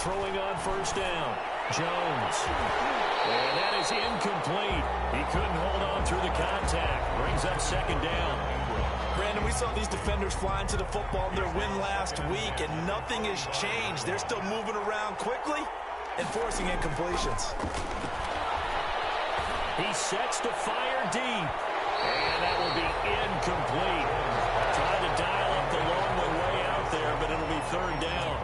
throwing on first down. Jones. And that is incomplete. He couldn't hold on through the contact. Brings up second down. Brandon, we saw these defenders flying to the football in their win last week, and nothing has changed. They're still moving around quickly and forcing incompletions. He sets to fire deep. And that will be incomplete. Trying to dial up the long way out there, but it'll be third down.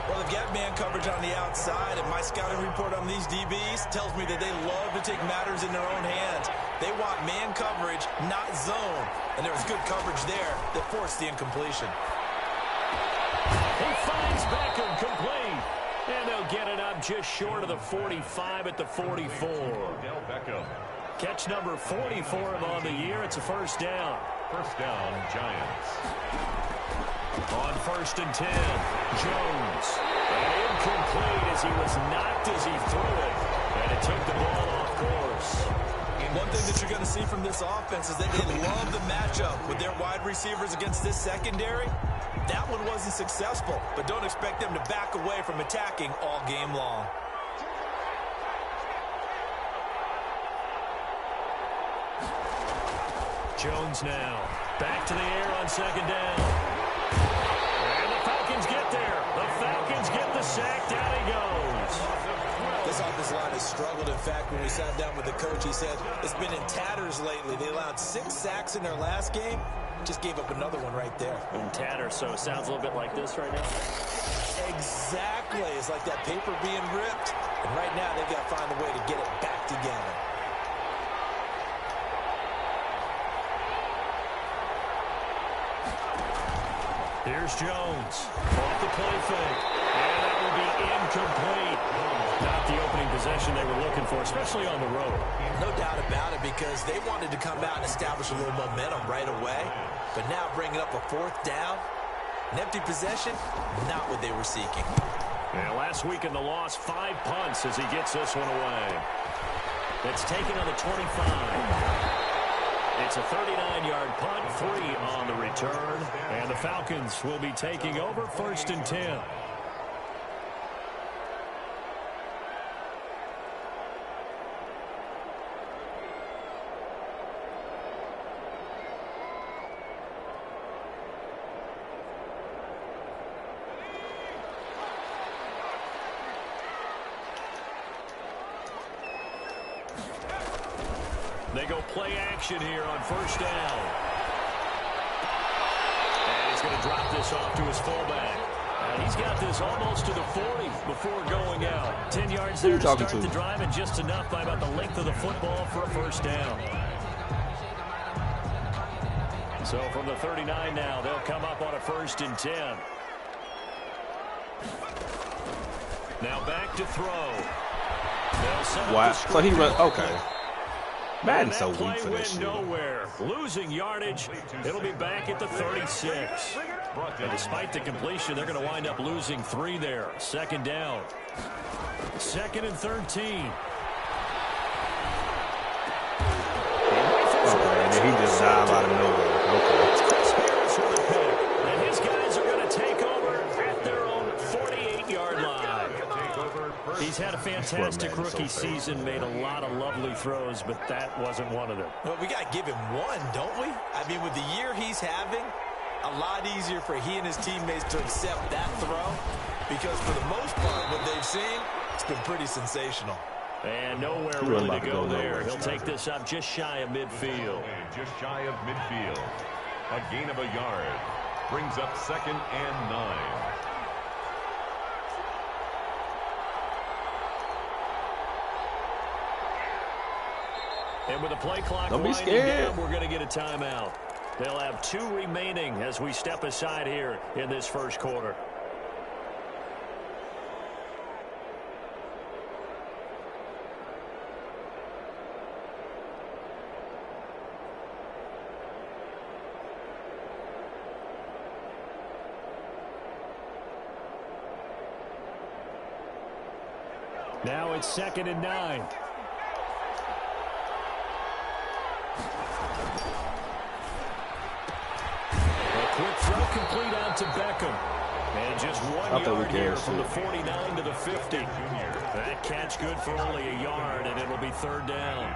Well, they've got man coverage on the outside, and my scouting report on these DBs tells me that they love to take matters in their own hands. They want man coverage, not zone. And there was good coverage there that forced the incompletion. He finds Beckham complete. And they'll get it up just short of the 45 at the 44. Catch number 44 on the year. It's a first down. First down, Giants. On first and 10, Jones. And incomplete as he was knocked as he threw it. And it took the ball off course. One thing that you're going to see from this offense is that they love the matchup with their wide receivers against this secondary. That one wasn't successful, but don't expect them to back away from attacking all game long. Jones now. Back to the air on second down. And the Falcons get there. The Falcons get the sack. Down he goes. This offensive line has struggled. In fact, when we sat down with the coach, he said it's been in tatters lately. They allowed 6 sacks in their last game. Just gave up another one right there. In tatters, so it sounds a little bit like this right now. Exactly. It's like that paper being ripped. And right now, they've got to find a way to get it back together. Here's Jones. Off the play fake. And that will be incomplete. Not the opening possession they were looking for, especially on the road. No doubt about it, because they wanted to come out and establish a little momentum right away. But now bringing up a fourth down, an empty possession, not what they were seeking. And last week in the loss, 5 punts as he gets this one away. It's taken on the 25. It's a 39-yard punt, 3 on the return. And the Falcons will be taking over first and 10. They go play action here on first down. And he's going to drop this off to his fullback. And he's got this almost to the 40 before going out. 10 yards there to start the drive, and just enough by about the length of the football for a first down. So from the 39 now, they'll come up on a first and 10. Now back to throw. Wow. So he run. Okay. Madden's so weak for this shit. Nowhere. Losing yardage. It'll be back at the 36. And despite the completion, they're going to wind up losing 3 there. Second down. Second and 13. Okay, and then he just dive out of nowhere. Okay. And his guys are going to take over at their own 48-yard line. He's had a fantastic rookie season, made a lot of lovely throws, but that wasn't one of them. Well, we got to give him one, don't we? I mean, with the year he's having, a lot easier for he and his teammates to accept that throw, because for the most part, what they've seen, it's been pretty sensational. And nowhere really to go there. He'll take this up just shy of midfield. Just shy of midfield. A gain of a yard. Brings up second and 9. And with the play clock winding down, we're going to get a timeout. They'll have 2 remaining as we step aside here in this first quarter. Now it's second and 9. Quick throw complete out to Beckham. And just 1 yard here from the 49 to the 50. That catch good for only a yard, and it'll be 3rd down.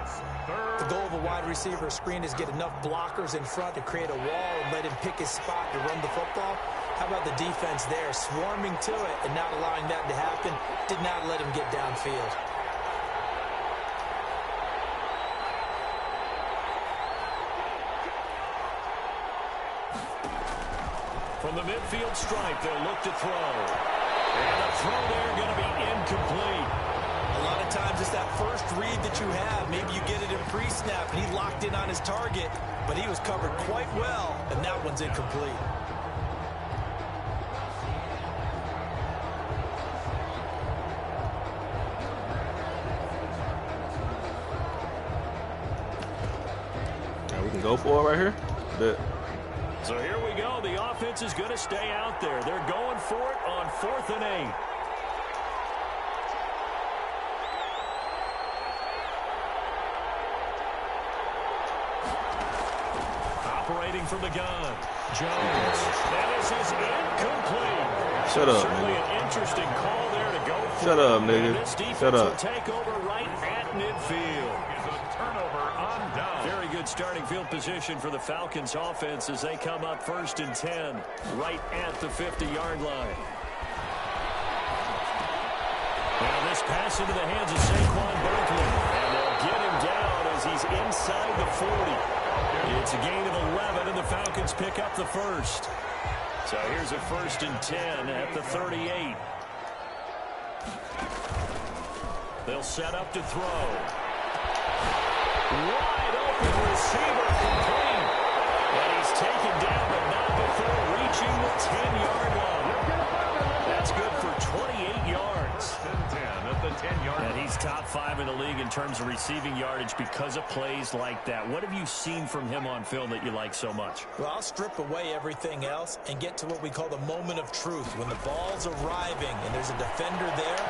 The goal of a wide receiver screen is get enough blockers in front to create a wall and let him pick his spot to run the football. How about the defense there, swarming to it and not allowing that to happen? Did not let him get downfield. From the midfield stripe, they'll look to throw. And the throw there going to be incomplete. A lot of times it's that first read that you have. Maybe you get it in pre-snap, and he locked in on his target, but he was covered quite well, and that one's incomplete. Yeah, we can go for it right here. But so here we go. The offense is going to stay out there. They're going for it on 4th and 8. Operating from the gun, Jones. That is his incomplete. Shut up, Certainly nigga. an interesting call there to go for. Shut up, nigga. And this defense Shut up. will take over right at midfield. Turnover on down. Very good starting field position for the Falcons offense as they come up 1st and 10 right at the 50-yard line. Now this pass into the hands of Saquon Barkley, and they'll get him down as he's inside the 40. It's a gain of 11, and the Falcons pick up the first. So here's a 1st and 10 at the 38. They'll set up to throw. Wide open receiver complete. And he's taken down, but not before reaching the 10-yard line. That's good for 28 yards. 10 at the 10-yard line. And he's top 5 in the league in terms of receiving yardage because of plays like that. What have you seen from him on film that you like so much? Well, I'll strip away everything else and get to what we call the moment of truth. When the ball's arriving and there's a defender there,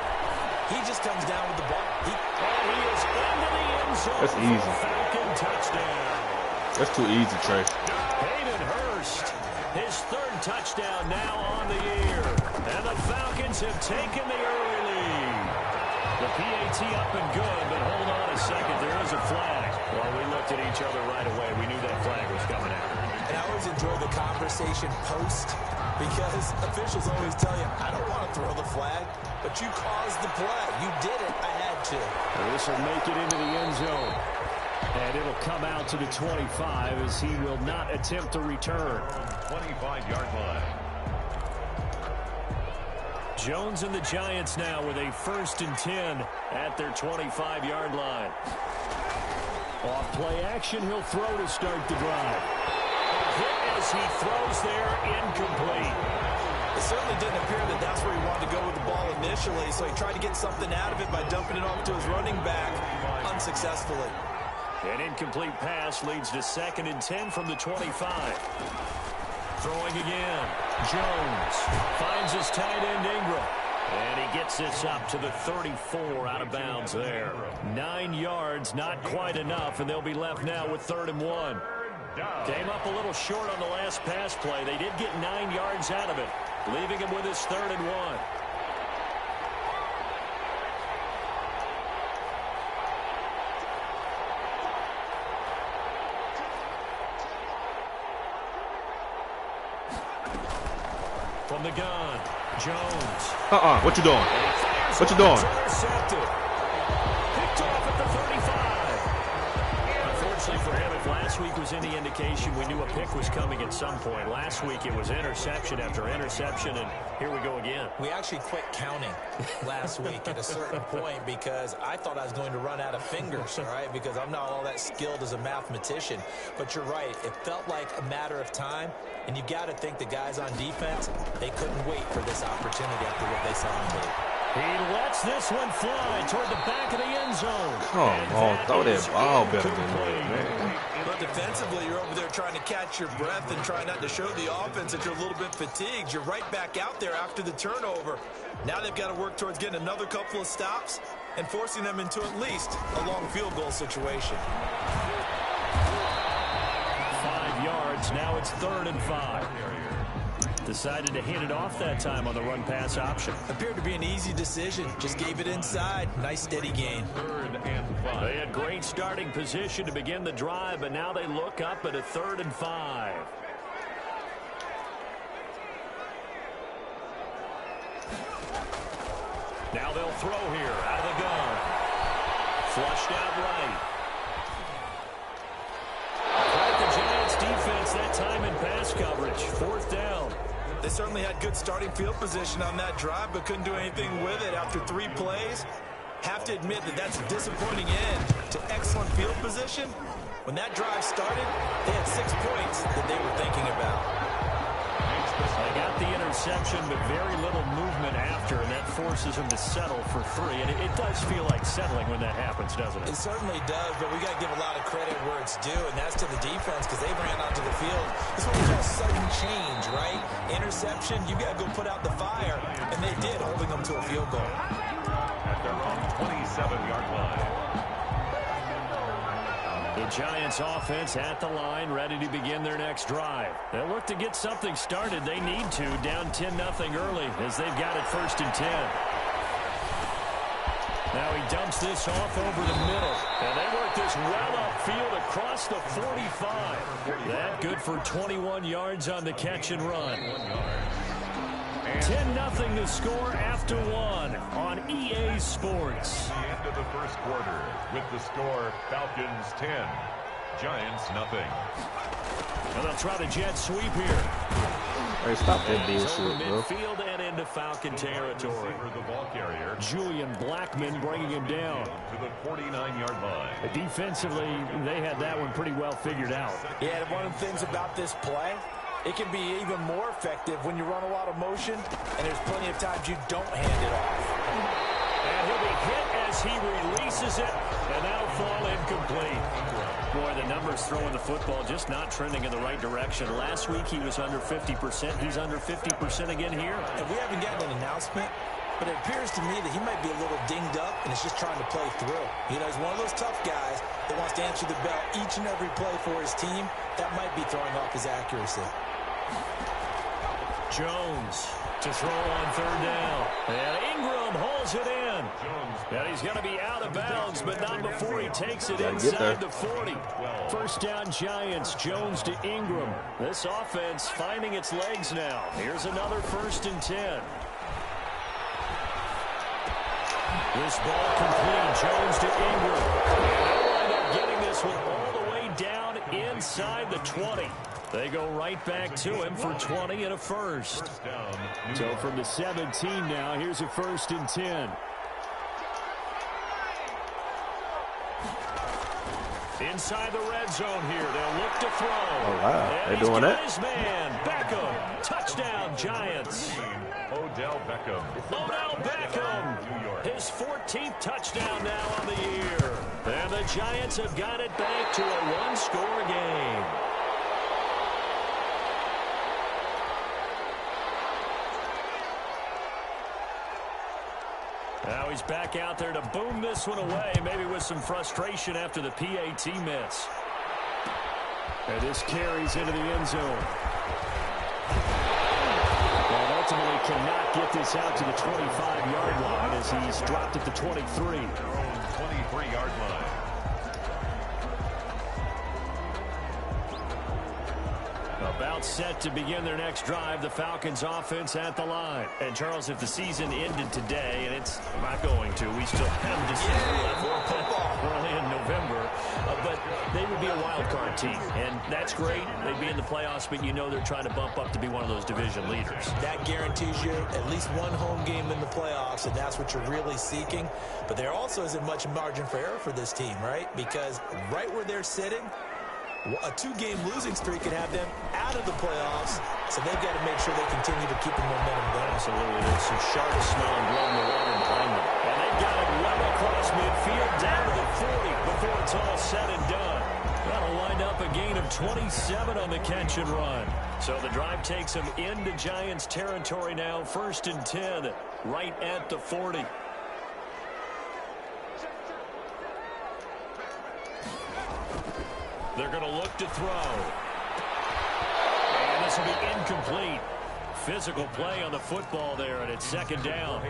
he just comes down with the ball. He is into the end zone. That's easy. Falcon touchdown. That's too easy, Trey. Hayden Hurst, his 3rd touchdown now on the year. And the Falcons have taken the early lead. The PAT up and good, but hold on a second. There is a flag. Well, we looked at each other right away. We knew that flag was coming out. And I always enjoy the conversation post because officials always tell you, I don't want to throw the flag, but you caused the play. You did it. I had to. This will make it into the end zone. And it'll come out to the 25 as he will not attempt to return. 25-yard line. Jones and the Giants now with a 1st and 10 at their 25-yard line. Off play action, he'll throw to start the drive. Hit as he throws there, incomplete. It certainly didn't appear that that's where he wanted to go with the ball initially, so he tried to get something out of it by dumping it off to his running back unsuccessfully. An incomplete pass leads to 2nd and 10 from the 25. Throwing again. Jones finds his tight end Ingram. And he gets this up to the 34 out of bounds there. 9 yards, not quite enough, and they'll be left now with 3rd and 1. Came up a little short on the last pass play. They did get 9 yards out of it, leaving him with his 3rd and 1. From the gun, Jones. What you doing? What you doing? Intercepted. Picked off at the 35. Unfortunately for him, if last week was any indication, we knew a pick was coming at some point. Last week it was interception after interception, and here we go again. We actually quit counting last week at a certain point because I thought I was going to run out of fingers, all right, because I'm not all that skilled as a mathematician. But you're right. It felt like a matter of time, and you've got to think the guys on defense, they couldn't wait for this opportunity after what they saw on tape. He lets this one fly toward the back of the end zone. Come on, throw that ball better than that, man. But defensively, you're over there trying to catch your breath and try not to show the offense that you're a little bit fatigued. You're right back out there after the turnover. Now they've got to work towards getting another couple of stops and forcing them into at least a long field goal situation. 5 yards. Now it's 3rd and 5. Decided to hand it off that time on the run-pass option. Appeared to be an easy decision. Just gave it inside. Nice steady gain. 3rd and 5. They had great starting position to begin the drive, but now they look up at a 3rd and 5. Now they'll throw here out of the gun. Flushed out right. Quite the Giants defense that time in pass coverage. 4th down. They certainly had good starting field position on that drive, but couldn't do anything with it after 3 plays. Have to admit that that's a disappointing end to excellent field position. When that drive started, they had 6 points that they were thinking about. They got the interception, but very little movement after, and that forces them to settle for 3. And it does feel like settling when that happens, doesn't it? It certainly does, but we got to give a lot of credit where it's due, and that's to the defense because they ran onto the field. This one was a sudden change, right? Interception, you got to go put out the fire, and they did, holding them to a field goal. At their own 27-yard line. The Giants offense at the line, ready to begin their next drive. They'll look to get something started. They need to, down 10-0 early as they've got it 1st and 10. Now he dumps this off over the middle. And they work this well upfield across the 45. That good for 21 yards on the catch and run. 10-0 to score after 1 on EA Sports. The end of the 1st quarter with the score Falcons 10, Giants nothing. And they'll try the jet sweep here. Hey, stop that Over bullshit, bro. midfield and into Falcon territory. The ball carrier Julian Blackman bringing him down. to the 49-yard line. Defensively, they had that one pretty well figured out. Yeah, one of the things about this play, it can be even more effective when you run a lot of motion, and there's plenty of times you don't hand it off. And he'll be hit as he releases it, and that'll fall incomplete. Boy, the numbers throwing the football just not trending in the right direction. Last week he was under 50%. He's under 50% again here. And we haven't gotten an announcement, but it appears to me that he might be a little dinged up and is just trying to play through. You know, he's one of those tough guys that wants to answer the bell each and every play for his team. That might be throwing off his accuracy. Jones to throw on 3rd down. And Ingram hauls it in. And he's going to be out of bounds, but not before he takes it inside the 40. 1st down Giants, Jones to Ingram. This offense finding its legs now. Here's another 1st and 10. This ball complete, Jones to Ingram. And they'll wind up getting this one all the way down inside the 20. They go right back to him for 20 and a 1st. So from the 17 now, here's a 1st and 10. Inside the red zone here, they'll look to throw. Oh, wow. And They're doing that? his man, Beckham, touchdown Giants. Odell Beckham. Odell Beckham, his 14th touchdown now on the year. And the Giants have got it back to a one-score game. Now he's back out there to boom this one away, maybe with some frustration after the PAT miss. And this carries into the end zone. And ultimately cannot get this out to the 25-yard line as he's dropped at the 23. 23-yard line. About set to begin their next drive, the Falcons offense at the line. And Charles, if the season ended today, and it's not going to, we still have December left, early in November, but they would be a wild card team, and that's great. They'd be in the playoffs, but you know they're trying to bump up to be one of those division leaders. That guarantees you at least one home game in the playoffs, and that's what you're really seeking. But there also isn't much margin for error for this team, right? Because right where they're sitting, a 2-game losing streak could have them out of the playoffs, so they've got to make sure they continue to keep the momentum going. Absolutely. There's some sharp smell and blood in the water behind them. And they've got it well across midfield down to the 40 before it's all said and done. That'll wind up a gain of 27 on the catch and run. So the drive takes them into Giants territory now. 1st and 10 right at the 40. They're going to look to throw. And this will be incomplete. physical play on the football there, and it's second down.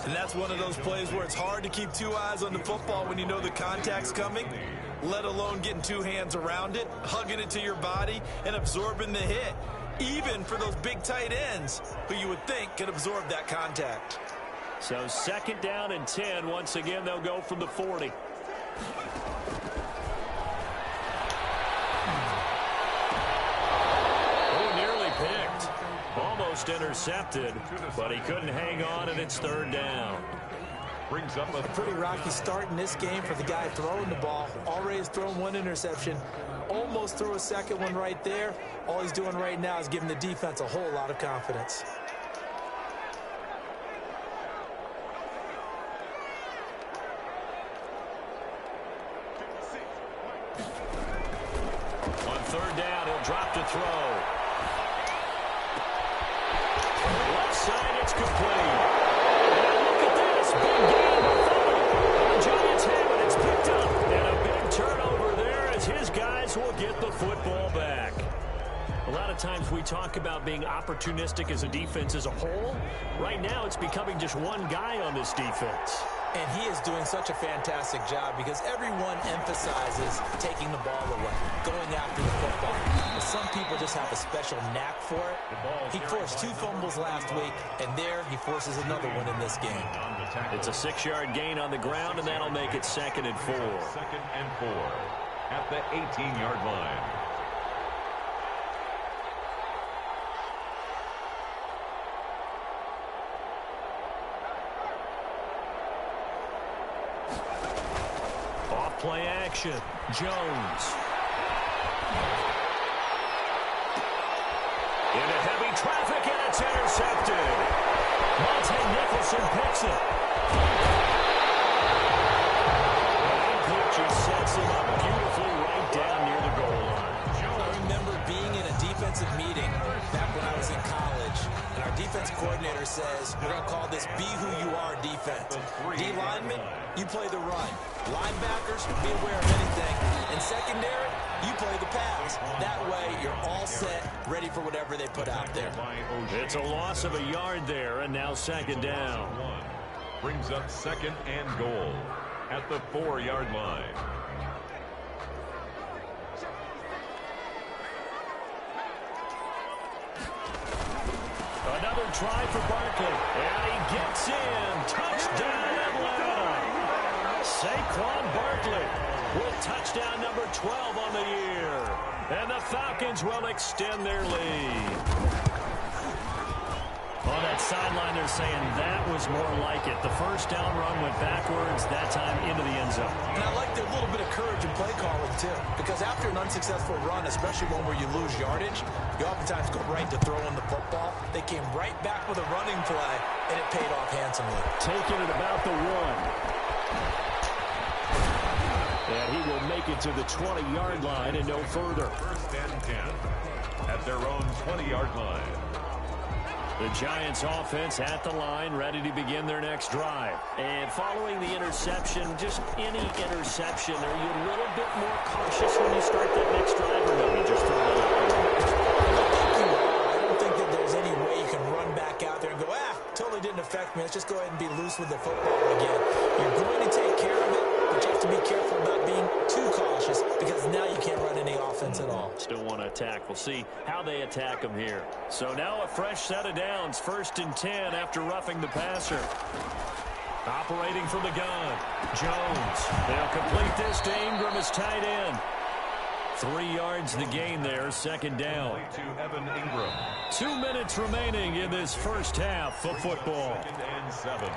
And that's one of those plays where it's hard to keep two eyes on the football when you know the contact's coming, let alone getting two hands around it, hugging it to your body, and absorbing the hit, even for those big tight ends who you would think could absorb that contact. So second down and 10. Once again, they'll go from the 40. Almost intercepted, but he couldn't hang on, and it's third down. Brings up a pretty rocky start in this game for the guy throwing the ball. Already has thrown one interception. Almost threw a second one right there. All he's doing right now is giving the defense a whole lot of confidence. On third down, he'll drop to throw. Side, it's complete. And look at this. Big game. The Giants have it. It's picked up. And a big turnover there as his guys will get the football back. A lot of times we talk about being opportunistic as a defense as a whole. Right now it's becoming just one guy on this defense. And he is doing such a fantastic job because everyone emphasizes taking the ball away, going after the football. But some people just have a special knack for it. He forced 2 fumbles last week, and there he forces another one in this game. It's a 6-yard gain on the ground, and that'll make it 2nd and 4. 2nd and 4 at the 18-yard line. Play action. Jones. Into heavy traffic, and it's intercepted. Monte Nicholson picks it. That just sets him up beautifully right down near the goal line. I remember being in a defensive meeting back when I was in college, and our defense coordinator says, we're going to call this Be Who You Are defense. D linemen, you play the run. Linebackers, be aware of anything. In secondary, you play the pass. That way, you're all set, ready for whatever they put out there. It's a loss of a yard there, and now second down. Brings up 2nd and goal at the 4-yard line. Another try for Barkley, and he gets in. Touchdown, Atlanta. Saquon Barkley with touchdown number 12 on the year. And the Falcons will extend their lead. On that sideline, they're saying that was more like it. The first down run went backwards, that time into the end zone. And I like the little bit of courage in play calling, too. Because after an unsuccessful run, especially one where you lose yardage, you oftentimes go right to throwing the football. They came right back with a running play, and it paid off handsomely. Taking it about the 1. And he will make it to the 20-yard line and no further. 1st and 10 at their own 20-yard line. The Giants offense at the line, ready to begin their next drive. And following the interception, just any interception, are you a little bit more cautious when you start that next drive, or no, you just throw it out? I don't think that there's any way you can run back out there and go, totally didn't affect me. Let's just go ahead and be loose with the football again. You're going to take care of it, but you have to be careful about being too cautious because now you can't run any offense at all. Still want to attack. We'll see how they attack them here. So now a fresh set of downs. 1st and 10 after roughing the passer. Operating from the gun. Jones. They'll complete this to Ingram as tight end. 3 yards the gain there. 2nd down. To Evan Ingram. 2 minutes remaining in this first half of football. 2nd and 7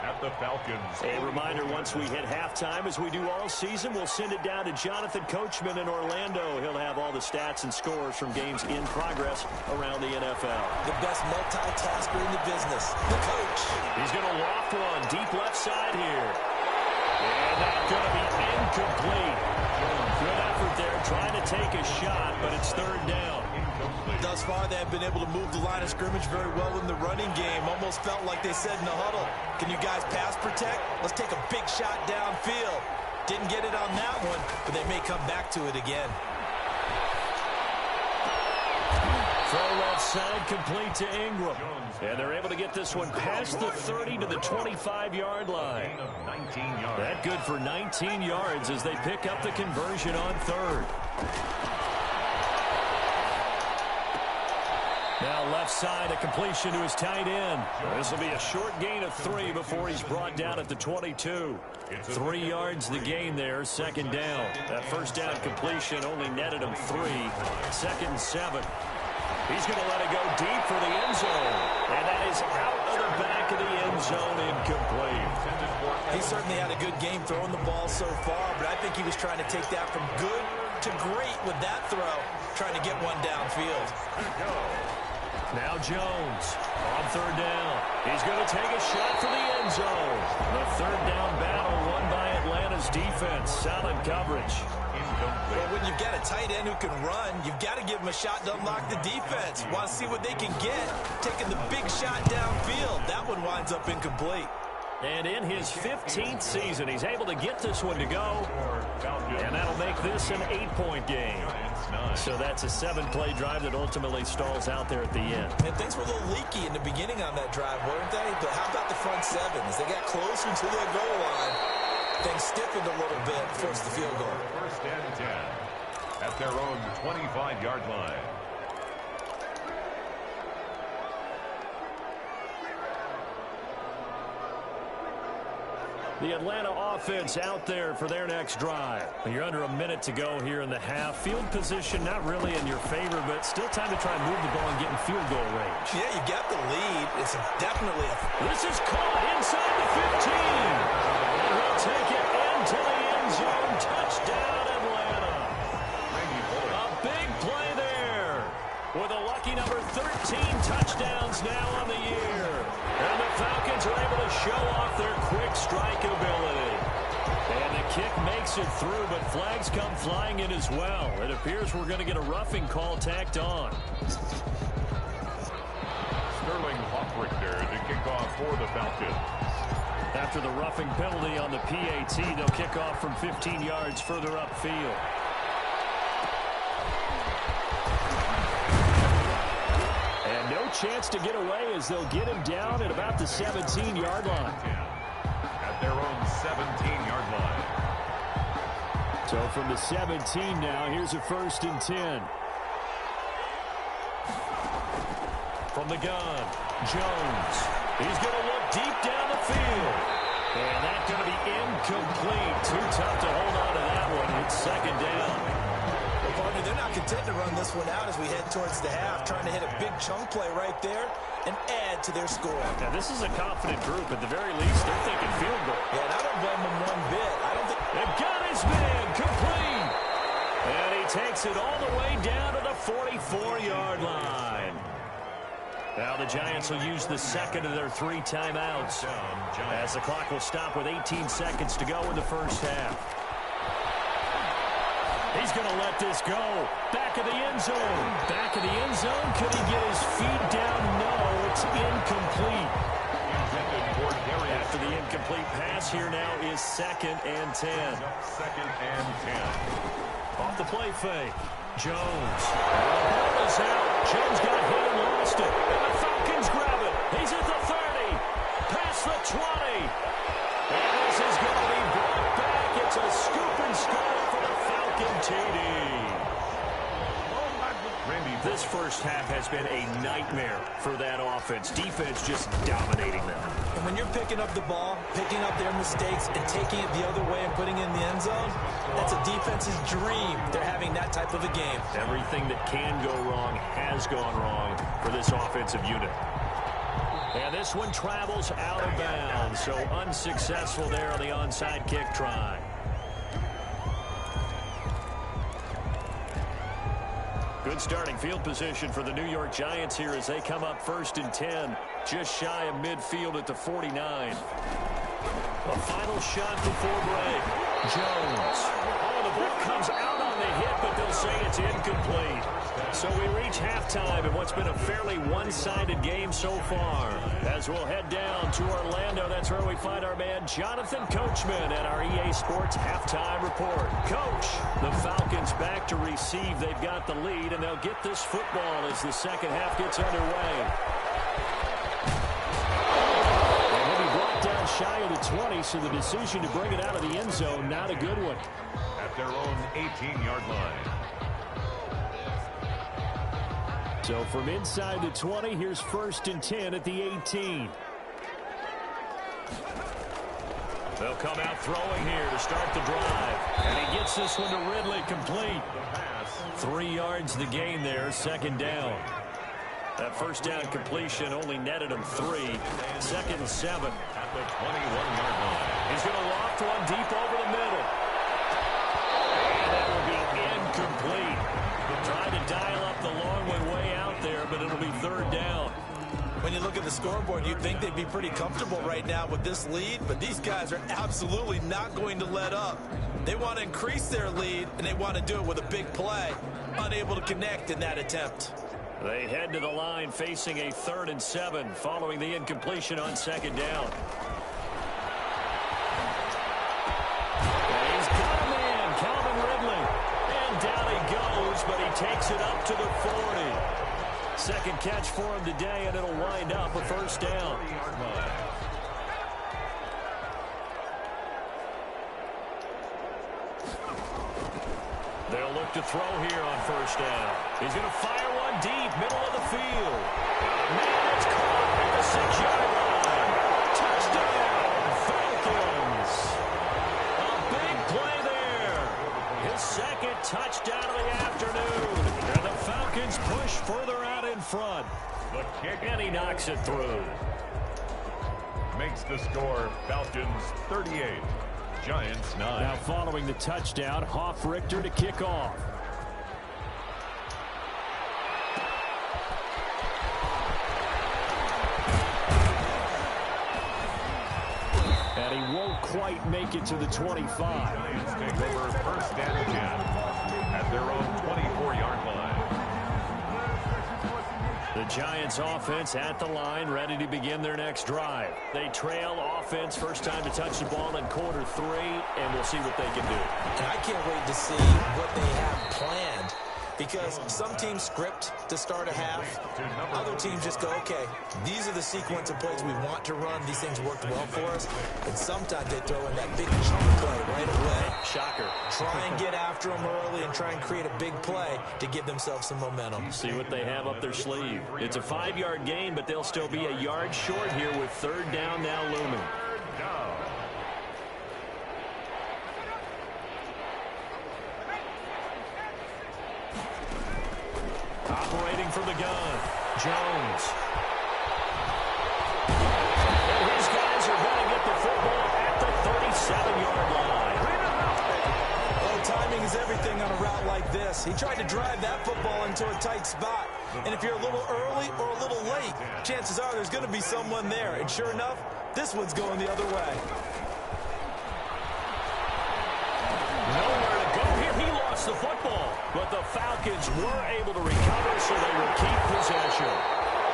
at the Falcons. A reminder, once we hit halftime, as we do all season, we'll send it down to Jonathan Coachman in Orlando. He'll have all the stats and scores from games in progress around the NFL. The best multitasker in the business, the coach. He's going to loft one deep left side here. And that's going to be incomplete. Good effort there, trying to take a shot, but it's 3rd down. Thus far, they have been able to move the line of scrimmage very well in the running game. Almost felt like they said in the huddle, can you guys pass protect? Let's take a big shot downfield. Didn't get it on that one, but they may come back to it again. Throw left side complete to Ingram. And they're able to get this one past the 30 to the 25-yard line. That good for 19 yards as they pick up the conversion on third. Now left side, a completion to his tight end. This will be a short gain of 3 before he's brought down at the 22. 3 yards the gain there, second down. That first down completion only netted him 3. 2nd and 7. He's going to let it go deep for the end zone. And that is out of the back of the end zone, incomplete. He certainly had a good game throwing the ball so far, but I think he was trying to take that from good to great with that throw, trying to get one downfield. Now Jones on third down. He's going to take a shot for the end zone. The third down battle won by Atlanta's defense. Solid coverage. Well, when you've got a tight end who can run, you've got to give him a shot to unlock the defense. Want to see what they can get, taking the big shot downfield. That one winds up incomplete. And in his 15th season, he's able to get this one to go. And that'll make this an 8-point game. So that's a 7-play drive that ultimately stalls out there at the end. And things were a little leaky in the beginning on that drive, weren't they? But how about the front 7? As they got closer to their goal line, things stiffened a little bit, forced the field goal. 1st and 10 at their own 25-yard line. The Atlanta offense out there for their next drive. You're under a minute to go here in the half. Field position not really in your favor, but still time to try and move the ball and get in field goal range. Yeah, you got the lead. It's definitely This is caught inside the 15. And he'll take it into the end zone. Touchdown, Atlanta. A big play there with a lucky number 13 touchdowns now on the year. And the Falcons are able to show off their quick strike ability. And the kick makes it through, but flags come flying in as well. It appears we're going to get a roughing call tacked on. Sterling Hoffrichter to kick off for the Falcons. After the roughing penalty on the PAT, they'll kick off from 15 yards further upfield. And no chance to get away as they'll get him down at about the 17-yard line. At their own 17-yard line. So from the 17 now, here's a 1st and 10. From the gun, Jones. He's going to look deep down the field. And that's going to be incomplete. Too tough to hold on to that one. It's 2nd down. Well, partner, they're not content to run this one out as we head towards the half, trying to hit a big chunk play right there and add to their score. Now, this is a confident group. At the very least, they're thinking field goal. Yeah, and I don't blame them one bit. I don't think... They've got his man complete. And he takes it all the way down to the 44-yard line. Now the Giants will use the second of their 3 timeouts as the clock will stop with 18 seconds to go in the first half. He's going to let this go. Back of the end zone. Back of the end zone. Could he get his feet down? No, it's incomplete. After the incomplete pass, here now is 2nd and 10. 2nd and 10. Off the play fake. Jones. The ball is out. Jones got hit and lost it. And the Falcons grab it. He's at the 30. Past the 20. And this is going to be brought back. It's a scoop and score for the Falcon TD. This first half has been a nightmare for that offense. Defense just dominating them. And when you're picking up the ball, picking up their mistakes, and taking it the other way and putting it in the end zone, that's a defense's dream. They're having that type of a game. Everything that can go wrong has gone wrong for this offensive unit. And this one travels out of bounds, so unsuccessful there on the onside kick try. Good starting field position for the New York Giants here as they come up 1st and 10, just shy of midfield at the 49. A final shot before break. Jones. Oh, the ball comes out on the hit, but they'll say it's incomplete. So we reach halftime in what's been a fairly one-sided game so far. As we'll head down to Orlando, that's where we find our man Jonathan Coachman at our EA Sports Halftime Report. Coach, the Falcons back to receive. They've got the lead, and they'll get this football as the second half gets underway. And he'll be brought down shy of the 20, so the decision to bring it out of the end zone, not a good one. At their own 18-yard line. So from inside the 20, here's 1st and 10 at the 18. They'll come out throwing here to start the drive. And he gets this one to Ridley complete. 3 yards the gain there, 2nd down. That 1st down completion only netted him 3. 2nd and 7. At the 21-yard line. He's going to loft one deep over the middle. And that will be incomplete. Trying to dial up the long one way out there, but it'll be 3rd down. When you look at the scoreboard, you'd think they'd be pretty comfortable right now with this lead, but these guys are absolutely not going to let up. They want to increase their lead, and they want to do it with a big play. Unable to connect in that attempt. They head to the line facing a 3rd and 7 following the incompletion on 2nd down. And he's got a man, Calvin Ridley. And down he goes, but he takes it up to the 40. 2nd catch for him today, and it'll wind up a 1st down. They'll look to throw here on 1st down. He's going to fire one deep, middle of the field. Man, it's caught at the 6-yard line. Touchdown, Falcons. A big play there. His 2nd touchdown of the afternoon. And the Falcons push further out in front. The kick. And he knocks it through. Makes the score Falcons 38. Giants 9. Now following the touchdown, Hoff-Richter to kick off. And he won't quite make it to the 25. Giants take over 1st and 10 at their own 24-yard line. The Giants offense at the line, ready to begin their next drive. They trail offense, first time to touch the ball in quarter 3, and we'll see what they can do. And I can't wait to see what they have planned, because some teams script to start a half. Other teams just go, okay, these are the sequence of plays we want to run. These things worked well for us. And sometimes they throw in that big chunk play right away. Shocker. Try and get after them early and try and create a big play to give themselves some momentum. See what they have up their sleeve. It's a 5-yard gain, but they'll still be a yard short here with 3rd down now looming. Operating from the gun, Jones. And his guys are going to get the football at the 37-yard line. Well, timing is everything on a route like this. He tried to drive that football into a tight spot. And if you're a little early or a little late, chances are there's going to be someone there. And sure enough, this one's going the other way. Nowhere to go here. He lost the football. But the Falcons were able to recover, so they will keep possession.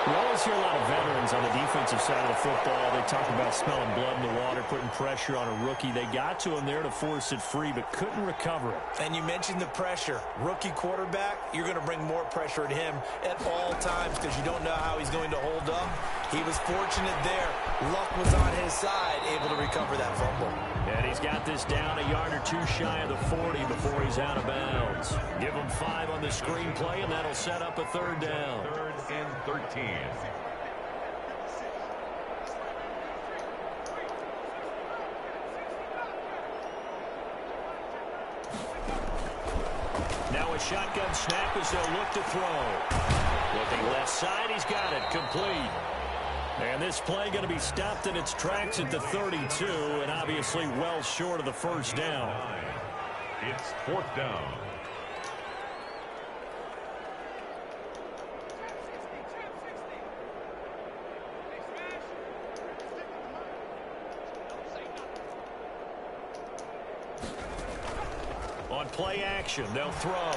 We always hear a lot of veterans on the defensive side of the football. They talk about smelling blood in the water, putting pressure on a rookie. They got to him there to force it free, but couldn't recover it. And you mentioned the pressure. Rookie quarterback, you're going to bring more pressure at him at all times because you don't know how he's going to hold up. He was fortunate there. Luck was on his side, able to recover that fumble. And he's got this down a yard or 2 shy of the 40 before he's out of bounds. Give him 5 on the screenplay, and that'll set up a 3rd down. 3rd and 13. Now a shotgun snap as they'll look to throw. Looking left side, he's got it, complete. And this play going to be stopped in its tracks at the 32, and obviously well short of the 1st down. It's 4th down. On play action, they'll throw.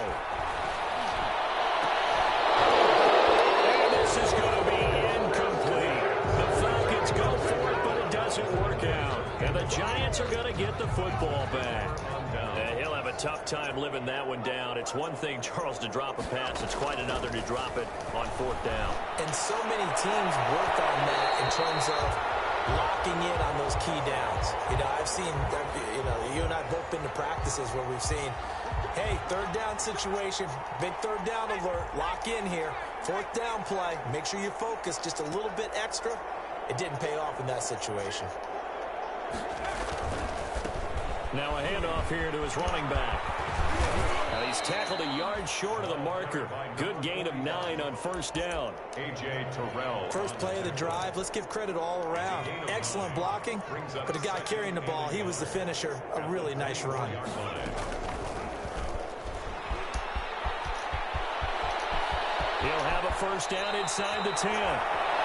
Giants are going to get the football back. He'll have a tough time living that one down. It's one thing, Charles, to drop a pass. It's quite another to drop it on 4th down. And so many teams work on that in terms of locking in on those key downs. You know, I've seen, you and I have both been to practices where we've seen, hey, 3rd down situation, big 3rd down alert, lock in here. 4th down play, make sure you focus just a little bit extra. It didn't pay off in that situation. Now a handoff here to his running back. Now he's tackled a yard short of the marker. Good gain of 9 on 1st down. A.J. Terrell. First play of the drive. Let's give credit all around. Excellent blocking. But the guy carrying the ball, he was the finisher. A really nice run. He'll have a 1st down inside the 10.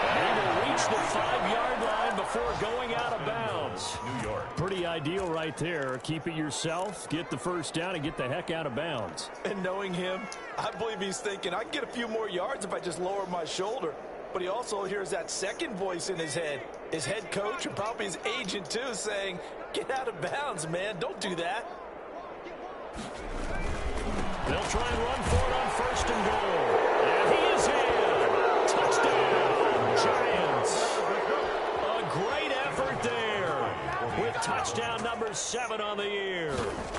And he will reach the 5-yard line before going out of bounds. New York. Pretty ideal right there. Keep it yourself, get the 1st down, and get the heck out of bounds. And knowing him, I believe he's thinking, I can get a few more yards if I just lower my shoulder. But he also hears that second voice in his head. His head coach and probably his agent, too, saying, get out of bounds, man. Don't do that. They'll try and run for it on 1st and goal. And he is in. Touchdown, Giants. A great effort there with touchdown number 7 on the year.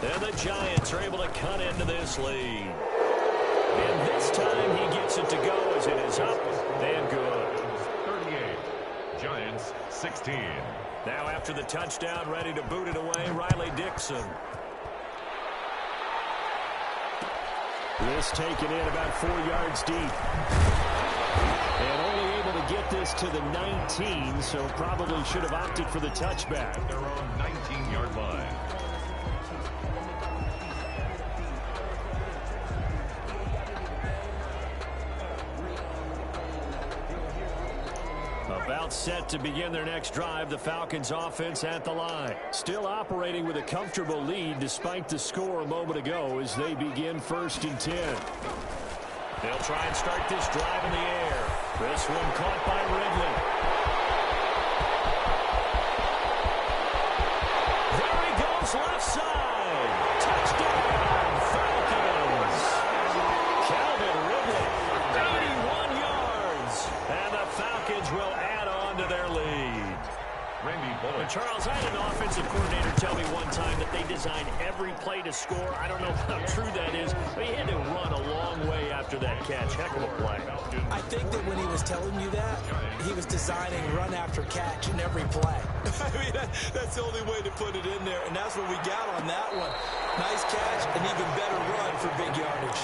And the Giants are able to cut into this lead. And this time he gets it to go as it is up and good. 38. Giants 16. Now after the touchdown, ready to boot it away, Riley Dixon. This taken in about 4 yards deep. And only able to get this to the 19, so probably should have opted for the touchback. Their own 19-yard line. About set to begin their next drive, the Falcons offense at the line. Still operating with a comfortable lead despite the score a moment ago as they begin 1st and 10. They'll try and start this drive in the air. This one caught by Ridley. There he goes, left side. Touchdown, Falcons. Calvin Ridley, 81 yards. And the Falcons will add on to their lead. And Charles, I had an offensive coordinator tell me one time that they designed every play to score. I don't know how true that is, but he had to run a long way after that catch. Heck of a play. I think that when he was telling you that, he was designing run after catch in every play. I mean, that's the only way to put it in there, and that's what we got on that one. Nice catch, an even better run for big yardage.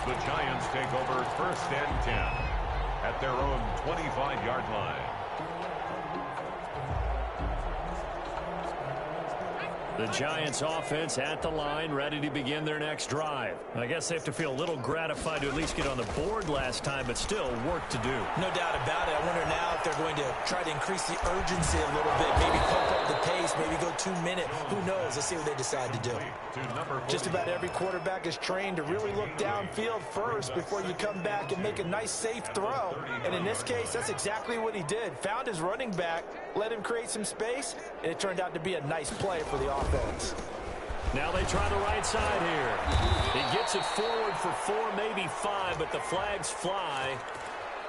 The Giants take over 1st and 10 at their own 25-yard line. The Giants offense at the line, ready to begin their next drive. I guess they have to feel a little gratified to at least get on the board last time, but still work to do. No doubt about it. I wonder now if they're going to try to increase the urgency a little bit, maybe pump up the pace, maybe go 2-minute. Who knows? Let's see what they decide to do. Just about every quarterback is trained to really look downfield first before you come back and make a nice, safe throw. And in this case, that's exactly what he did. Found his running back, let him create some space, and it turned out to be a nice play for the offense. Now they try the right side here. He gets it forward for 4, maybe 5, but the flags fly.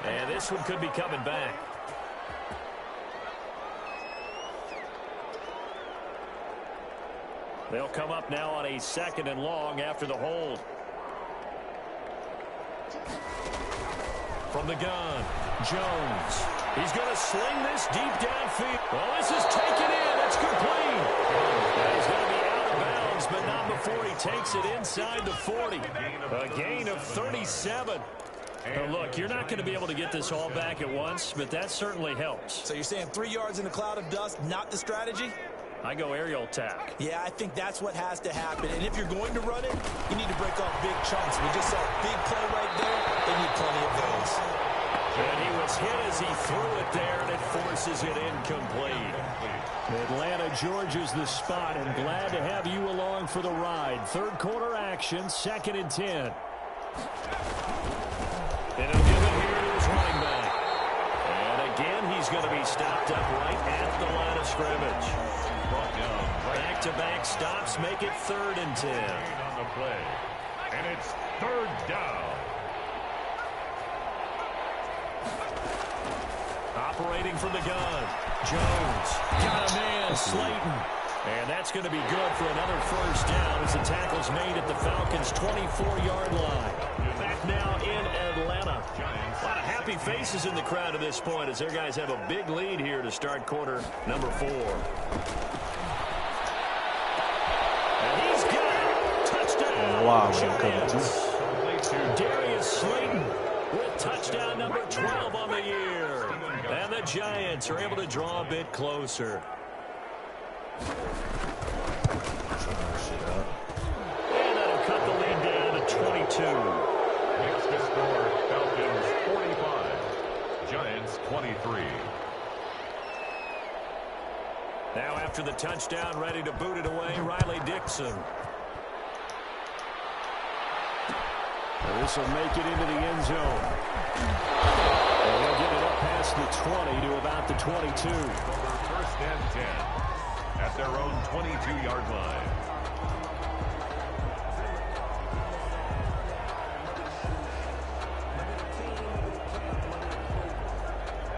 And this one could be coming back. They'll come up now on a 2nd and long after the hold. From the gun, Jones. He's going to sling this deep downfield. Well, this is taken in. It's complete. And he's going to be out of bounds, but not before he takes it inside the 40. A gain of 37. Now, look, you're not going to be able to get this all back at once, but that certainly helps. So you're saying 3 yards in a cloud of dust, not the strategy? I go aerial attack. Yeah, I think that's what has to happen. And if you're going to run it, you need to break off big chunks. We just saw a big play right there. They need plenty of those. And he was hit as he threw it there, and it forces it incomplete. Atlanta, Georgia's the spot, and glad to have you along for the ride. 3rd quarter action, 2nd and 10. And he'll give it here to his running back. And again, he's he's going to be stopped up right at the line of scrimmage. Back-to-back stops make it 3rd and 10. On the play. And it's 3rd down. Operating from the gun. Jones got a man, Slayton. And that's going to be good for another 1st down as the tackle's made at the Falcons' 24-yard line. Back now in Atlanta. A lot of happy faces in the crowd at this point as their guys have a big lead here to start quarter number 4. And he's got it. Touchdown. Wow, Darius Slayton with touchdown number 12 on the year. And the Giants are able to draw a bit closer. And that'll cut the lead down to 22. Makes the score Falcons 45, Giants 23. Now after the touchdown, ready to boot it away, Riley Dixon. This will make it into the end zone. And they'll get it up past the 20 to about the 22. Over 1st and 10 at their own 22-yard line.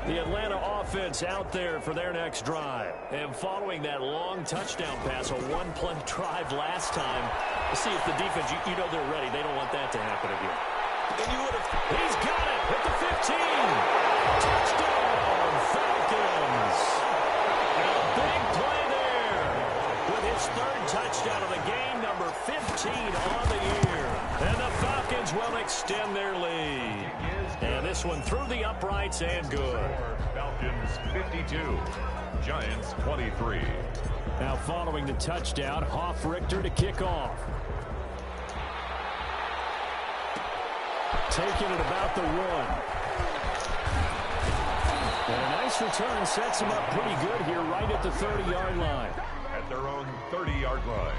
The Atlanta offense out there for their next drive. And following that long touchdown pass, a one-play drive last time, to see if the defense, you know they're ready. They don't want that to happen again. And you would have, he's got it at the 15. Touchdown, Falcons. And a big play there with his 3rd touchdown of the game, number 15 on the year. And the Falcons will extend their lead. And this one through the uprights and good. Falcons 52, Giants 23. Now following the touchdown, Richter to kick off. Taking it about the 1. And a nice return sets him up pretty good here right at the 30-yard line. At their own 30-yard line.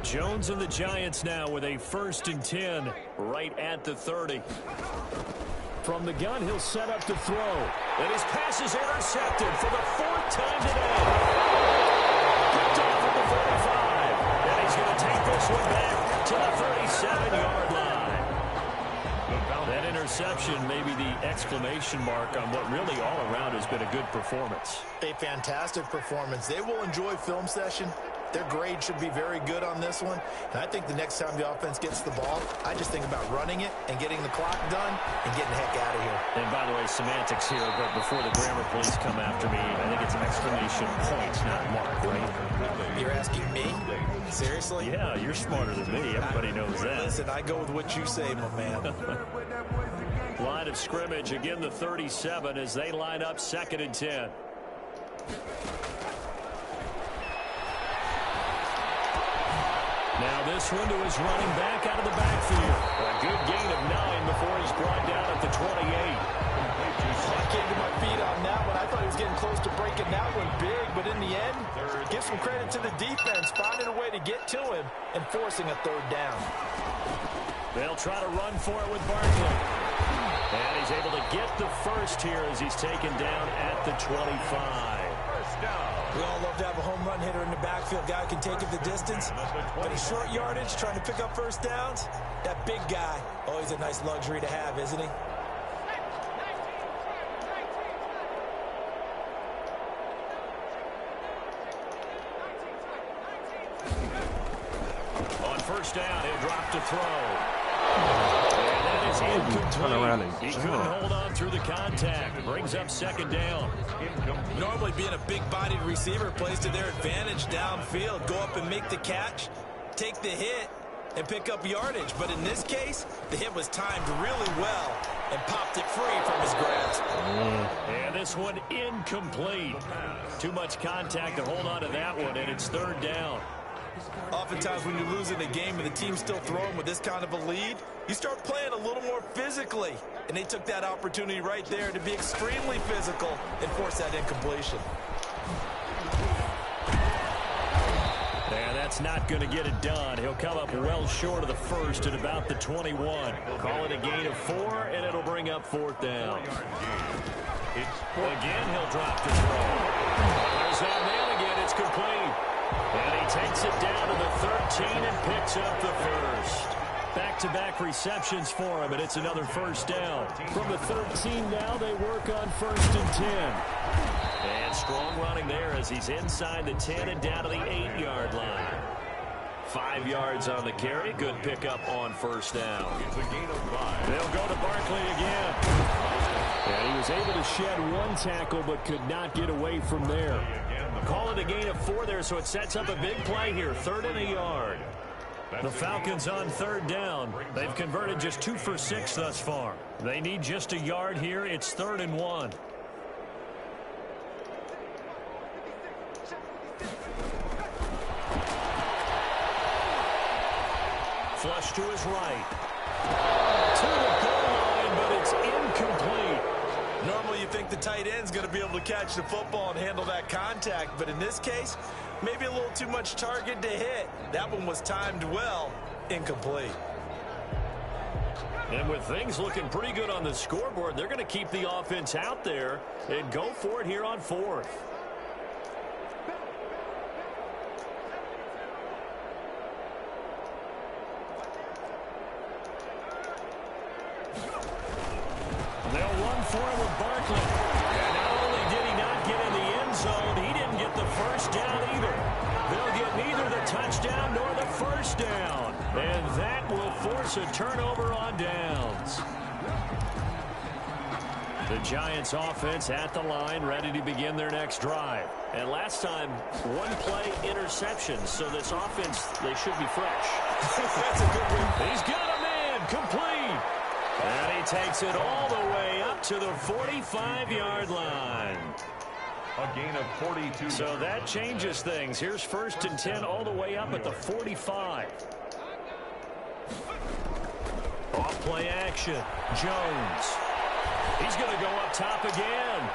Jones and the Giants now with a 1st and 10 right at the 30. From the gun, he'll set up to throw. And his pass is intercepted for the 4th time today. Picked off at the 45. And he's going to take this one back to the 37-yard line. That interception may be the exclamation mark on what really all around has been a good performance. A fantastic performance. They will enjoy film session. Their grade should be very good on this one. And I think the next time the offense gets the ball, I just think about running it and getting the clock done and getting the heck out of here. And by the way, semantics here, but before the grammar police come after me, I think it's exclamation point, not mark, right? You're asking me? Seriously? Yeah, you're smarter than me. Everybody knows that. Listen, I go with what you say, my man. Line of scrimmage, again the 37 as they line up 2nd and 10. Now this one to his running back out of the backfield. A good gain of 9 before he's brought down at the 28. I came to my feet on that one. I thought he was getting close to breaking that one big, but in the end, give some credit to the defense, finding a way to get to him and forcing a 3rd down. They'll try to run for it with Barkley. And he's able to get the 1st here as he's taken down at the 25. We all love to have a home run hitter in the backfield, guy who can take it the distance. But in short yardage, trying to pick up 1st downs, that big guy, always a nice luxury to have, isn't he? On 1st down, he'll drop to throw. And that is incomplete. Turn around and he couldn't hold on through the contact. Brings up 2nd down. Normally being a big-bodied receiver plays to their advantage downfield. Go up and make the catch, take the hit, and pick up yardage. But in this case, the hit was timed really well and popped it free from his grasp. And this one incomplete. Too much contact to hold on to that one, and it's 3rd down. Oftentimes when you're losing a game and the team's still throwing with this kind of a lead, you start playing a little more physically. And they took that opportunity right there to be extremely physical and force that incompletion. And that's not going to get it done. He'll come up well short of the first at about the 21. Call it a gain of 4, and it'll bring up 4th down. Again, he'll drop the throw. There's that man again. It's complete. And he takes it down to the 13 and picks up the first. Back-to-back receptions for him, and it's another first down. From the 13 now, they work on 1st and 10. And strong running there as he's inside the 10 and down to the 8-yard line. 5 yards on the carry. Good pickup on 1st down. It's a gain of 5. They'll go to Barkley again. And he was able to shed 1 tackle but could not get away from there. Call it a gain of 4 there, so it sets up a big play here. 3rd and a yard. The Falcons on 3rd down. They've converted just 2 for 6 thus far. They need just a yard here. It's 3rd and 1. Flush to his right. To the goal line, but it's incomplete. Normally you think the tight end's going to be able to catch the football and handle that contact, but in this case, maybe a little too much target to hit. That one was timed well, incomplete. And with things looking pretty good on the scoreboard, they're going to keep the offense out there and go for it here on 4th. They'll run for it with Barkley. And not only did he not get in the end zone, he didn't get the first down either. They'll get neither the touchdown nor the first down. And that will force a turnover on downs. The Giants offense at the line, ready to begin their next drive. And last time, 1-play interception. So this offense, they should be fresh. That's a good one. He's got a man, complete. And he takes it all the way up to the 45-yard line. A gain of 42. So that changes things. Here's 1st and 10 all the way up at the 45. Off-play action. Jones. He's going to go up top again.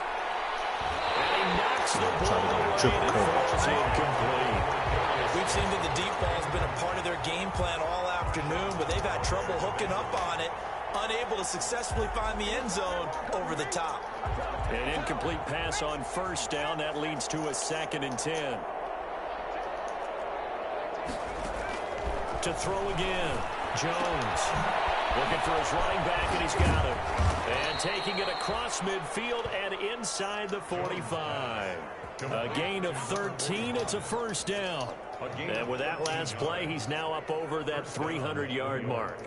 And he knocks the ball away and it falls incomplete. We've seen that the deep ball has been a part of their game plan all afternoon, but they've had trouble hooking up on it, unable to successfully find the end zone over the top. An incomplete pass on 1st down. That leads to a 2nd and 10. To throw again. Jones looking for his running back, and he's got him. And taking it across midfield and inside the 45. A gain of 13. It's a 1st down. And with that last play, he's now up over that 300-yard mark.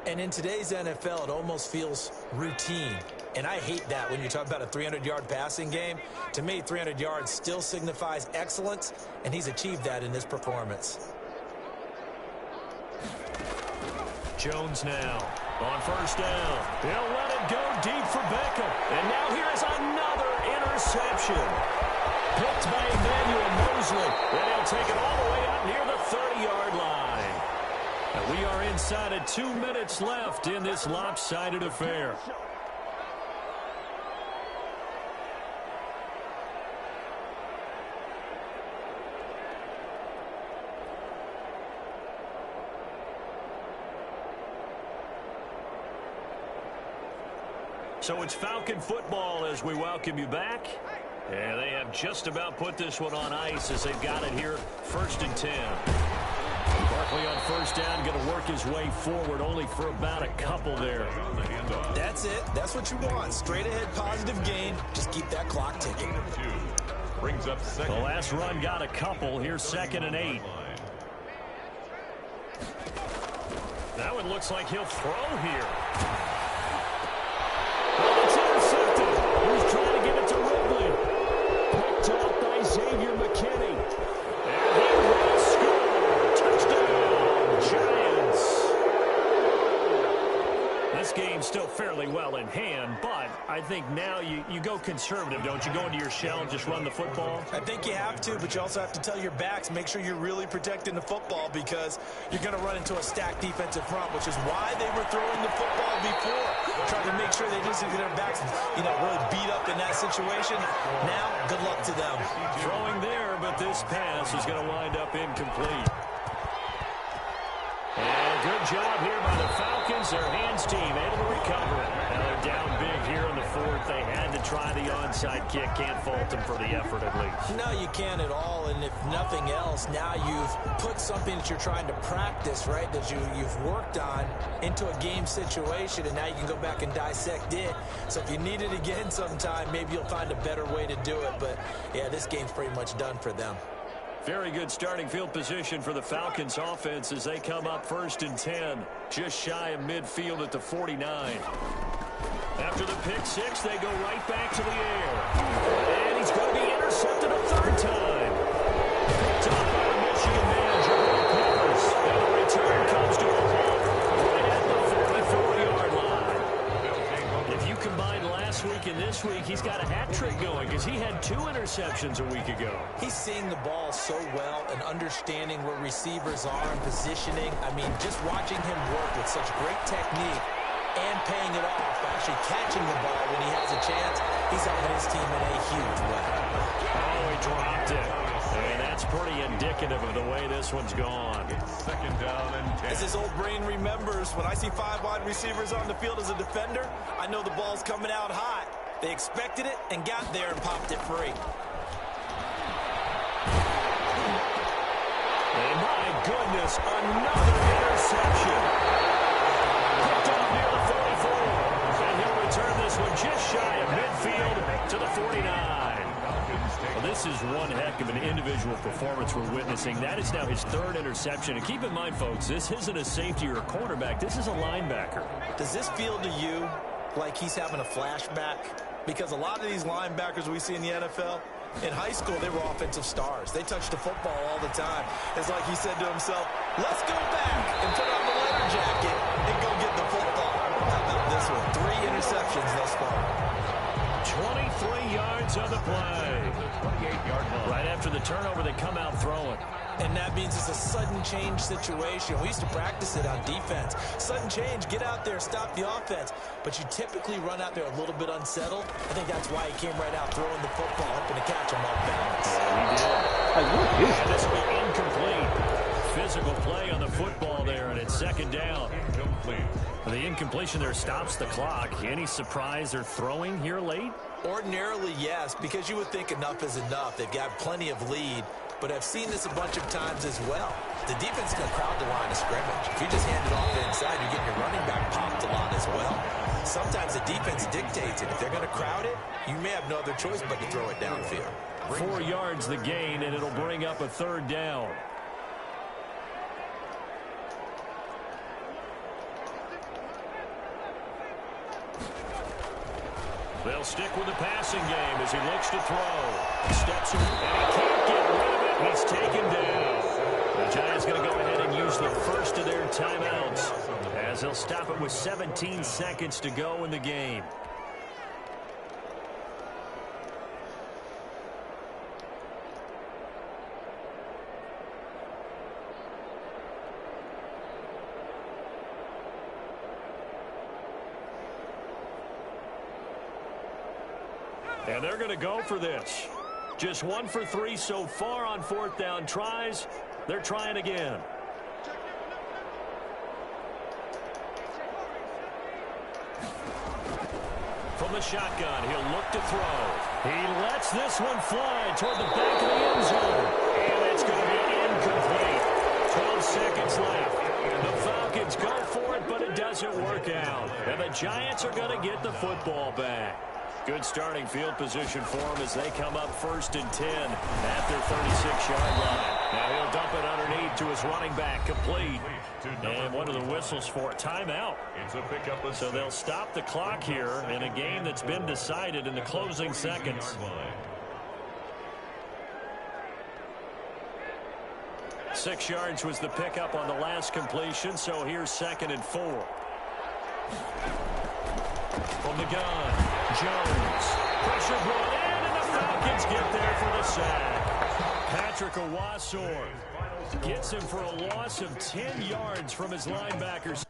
And in today's NFL, it almost feels routine. And I hate that when you talk about a 300-yard passing game. To me, 300 yards still signifies excellence, and he's achieved that in this performance. Jones now on 1st down. He'll let it go deep for Beckham. And now here's another interception. Picked by Emmanuel Mosley. And he'll take it all the way up near the 30-yard line. And we are inside of 2 minutes left in this lopsided affair. So it's Falcon football as we welcome you back. And they have just about put this one on ice as they've got it here, 1st and 10. Barkley on 1st down, going to work his way forward, only for about a couple there. That's it. That's what you want. Straight ahead, positive gain. Just keep that clock ticking. Brings up 2nd. The last run got a couple. Here's 2nd and 8. That one looks like he'll throw here. It's intercepted. He's trying to get it to Ridley. Picked off by Xavier McKinney. And he will score. Touchdown, Giants. This game's still fairly well in hand, but I think now you go conservative, don't you? Go into your shell and just run the football? I think you have to, but you also have to tell your backs, make sure you're really protecting the football because you're going to run into a stacked defensive front, which is why they were throwing the football before. Trying to make sure they just get their backs, really beat up in that situation. Now, good luck to them. Throwing there, but this pass is going to wind up incomplete. job here by the Falcons. Their hands team able to recover it. Now they're down big here in the fourth. They had to try the onside kick. Can't fault them for the effort at least. No, you can't at all. And if nothing else, now you've put something that you're trying to practice, right, that you've worked on into a game situation, and now you can go back and dissect it. So if you need it again sometime, maybe you'll find a better way to do it. But, yeah, this game's pretty much done for them. Very good starting field position for the Falcons offense as they come up 1st and 10, just shy of midfield at the 49. After the pick six, they go right back to the air. And he's going to be intercepted a 3rd time. Picked up by the Michigan manager, Peppers. And the return comes to a halt right at the 44-yard line. If you combine last week and this week, he's got a hat trick going because he had 2 interceptions a week ago. He's seeing the ball so well and understanding where receivers are and positioning. I mean, just watching him work with such great technique and paying it off, actually catching the ball when he has a chance, he's helping his team in a huge way. Oh, he dropped it. And that's pretty indicative of the way this one's gone. 2nd down and 10. As his old brain remembers, when I see 5 wide receivers on the field as a defender, I know the ball's coming out hot. They expected it and got there and popped it free. And my goodness, another interception. Picked off near the 44. And he'll return this one just shy of midfield to the 49. Well, this is one heck of an individual performance we're witnessing. That is now his 3rd interception. And keep in mind, folks, this isn't a safety or a cornerback. This is a linebacker. Does this feel to you like he's having a flashback? Because a lot of these linebackers we see in the NFL, in high school, they were offensive stars. They touched the football all the time. It's like he said to himself, let's go back and put on the leather jacket and go get the football. How about this one? 3 interceptions thus far. 23 yards on the play. 28-yard line. Right after the turnover, they come out throwing. And that means it's a sudden change situation. We used to practice it on defense. Sudden change, get out there, stop the offense. But you typically run out there a little bit unsettled. I think that's why he came right out throwing the football, hoping to catch him off balance. Yeah, he did. Like, what is And this will be incomplete. Physical play on the football there, and it's 2nd down. Incomplete. The incompletion there stops the clock. Any surprise they're throwing here late? Ordinarily, yes, because you would think enough is enough. They've got plenty of lead. But I've seen this a bunch of times as well. The defense can crowd the line of scrimmage. If you just hand it off inside, you're getting your running back popped a lot as well. Sometimes the defense dictates it. If they're going to crowd it, you may have no other choice but to throw it downfield. 4 yards the gain, and it'll bring up a 3rd down. They'll stick with the passing game as he looks to throw. Steps in, and he can't get rid of it. He's taken down. The Giants going to go ahead and use the first of their timeouts as they'll stop it with 17 seconds to go in the game. And they're going to go for this. Just 1 for 3 so far on 4th down tries. They're trying again. From the shotgun, he'll look to throw. He lets this one fly toward the back of the end zone. And it's going to be incomplete. 12 seconds left. The Falcons go for it, but it doesn't work out. And the Giants are going to get the football back. Good starting field position for him as they come up 1st and 10 at their 36-yard line. Now he'll dump it underneath to his running back, complete. And one of the whistles for a timeout. It's a pickup of So they'll stop the clock here in a game that's been decided in the closing seconds. 6 yards was the pickup on the last completion, so here's 2nd and 4. From the gun, Jones. Pressure brought in, and the Falcons get there for the sack. Patrick Owasor gets him for a loss of 10 yards from his linebackers.